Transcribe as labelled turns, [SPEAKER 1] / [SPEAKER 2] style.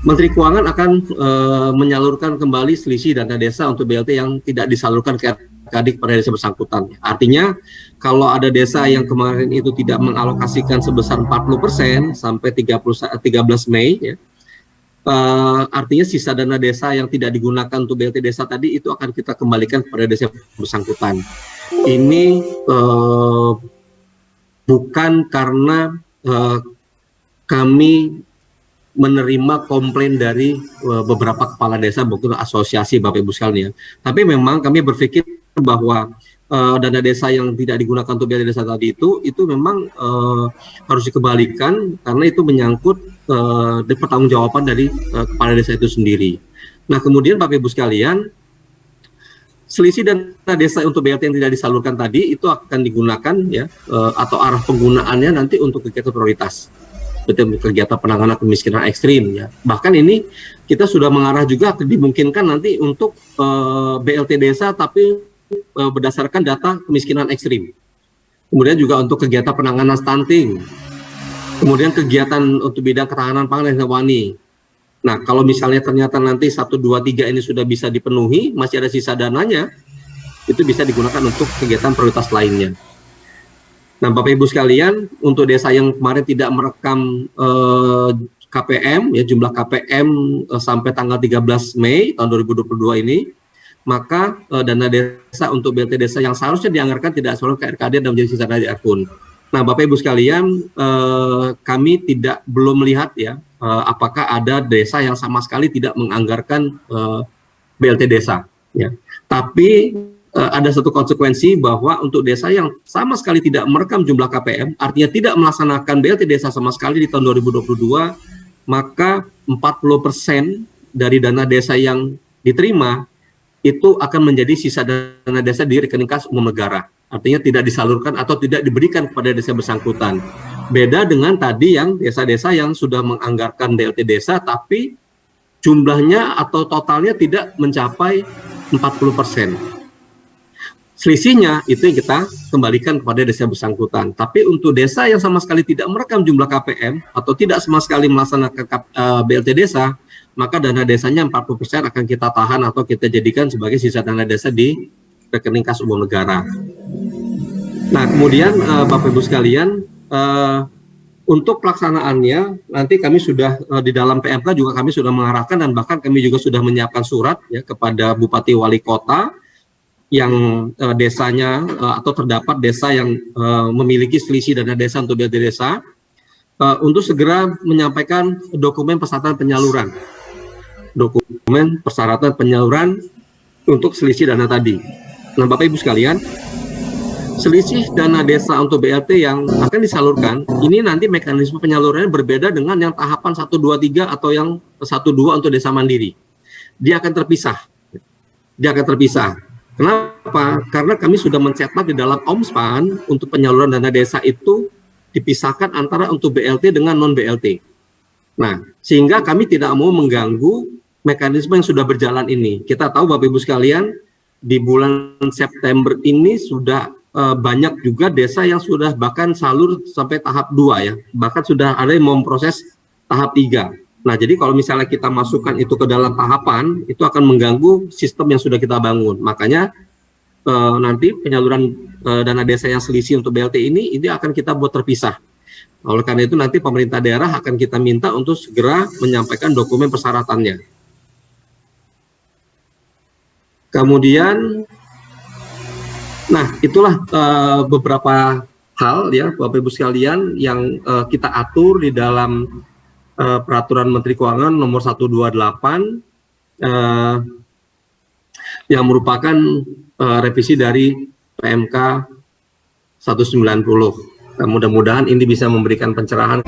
[SPEAKER 1] Menteri Keuangan akan menyalurkan kembali selisih dana desa untuk BLT yang tidak disalurkan ke RKAD kepada desa bersangkutan. Artinya, kalau ada desa yang kemarin itu tidak mengalokasikan sebesar 40% sampai 13 Mei, ya, artinya sisa dana desa yang tidak digunakan untuk BLT desa tadi itu akan kita kembalikan kepada desa bersangkutan. Ini bukan karena kami menerima komplain dari beberapa kepala desa maupun asosiasi Bapak Ibu sekalian. Tapi memang kami berpikir bahwa dana desa yang tidak digunakan untuk BLT desa tadi itu memang harus dikembalikan karena itu menyangkut pertanggungjawaban dari kepala desa itu sendiri. Nah, kemudian Bapak Ibu sekalian, selisih dana desa untuk BLT yang tidak disalurkan tadi itu akan digunakan ya atau arah penggunaannya nanti untuk kegiatan prioritas. Betul, kegiatan penanganan kemiskinan ekstrim ya. Bahkan ini kita sudah mengarah juga dimungkinkan nanti untuk BLT desa tapi berdasarkan data kemiskinan ekstrim. Kemudian juga untuk kegiatan penanganan stunting. Kemudian kegiatan untuk bidang ketahanan pangan dan hewani. Nah, kalau misalnya ternyata nanti 1, 2, 3 ini sudah bisa dipenuhi, masih ada sisa dananya, itu bisa digunakan untuk kegiatan prioritas lainnya. Nah, Bapak Ibu sekalian, untuk desa yang kemarin tidak merekam KPM, ya jumlah KPM sampai tanggal 13 Mei tahun 2022 ini, maka dana desa untuk BLT desa yang seharusnya dianggarkan tidak selalu ke RKAD dan menjadi sisa dari akun. Nah, Bapak Ibu sekalian, kami belum melihat ya apakah ada desa yang sama sekali tidak menganggarkan BLT desa. Ya. Tapi ada satu konsekuensi bahwa untuk desa yang sama sekali tidak merekam jumlah KPM, artinya tidak melaksanakan BLT desa sama sekali di tahun 2022, maka 40% dari dana desa yang diterima itu akan menjadi sisa dana desa di rekening kas umum negara. Artinya tidak disalurkan atau tidak diberikan kepada desa bersangkutan. Beda dengan tadi yang desa-desa yang sudah menganggarkan BLT desa tapi jumlahnya atau totalnya tidak mencapai 40%. Selisihnya itu yang kita kembalikan kepada desa bersangkutan. Tapi untuk desa yang sama sekali tidak merekam jumlah KPM atau tidak sama sekali melaksanakan BLT desa, maka dana desanya 40% akan kita tahan atau kita jadikan sebagai sisa dana desa di rekening kas umum negara. Nah, kemudian Bapak Ibu sekalian, untuk pelaksanaannya nanti kami sudah di dalam PMK juga kami sudah mengarahkan dan bahkan kami juga sudah menyiapkan surat ya kepada Bupati Wali Kota yang desanya atau terdapat desa yang memiliki selisih dana desa untuk BLT desa untuk segera menyampaikan dokumen persyaratan penyaluran untuk selisih dana tadi. Nah, Bapak Ibu sekalian, selisih dana desa untuk BLT yang akan disalurkan ini nanti mekanisme penyalurannya berbeda dengan yang tahapan 1, 2, 3 atau yang 1, 2 untuk desa mandiri. Dia akan terpisah. Kenapa? Karena kami sudah mencetak di dalam OMSPAN untuk penyaluran dana desa itu dipisahkan antara untuk BLT dengan non-BLT. Nah, sehingga kami tidak mau mengganggu mekanisme yang sudah berjalan ini. Kita tahu Bapak Ibu sekalian, di bulan September ini sudah banyak juga desa yang sudah bahkan salur sampai tahap 2 ya. Bahkan sudah ada yang memproses tahap 3. Nah, jadi kalau misalnya kita masukkan itu ke dalam tahapan, itu akan mengganggu sistem yang sudah kita bangun. Makanya nanti penyaluran dana desa yang selisih untuk BLT ini akan kita buat terpisah. Oleh karena itu nanti pemerintah daerah akan kita minta untuk segera menyampaikan dokumen persyaratannya. Kemudian, nah itulah beberapa hal ya Bapak Ibu sekalian yang kita atur di dalam Peraturan Menteri Keuangan nomor 128 yang merupakan revisi dari PMK 190. Mudah-mudahan ini bisa memberikan pencerahan.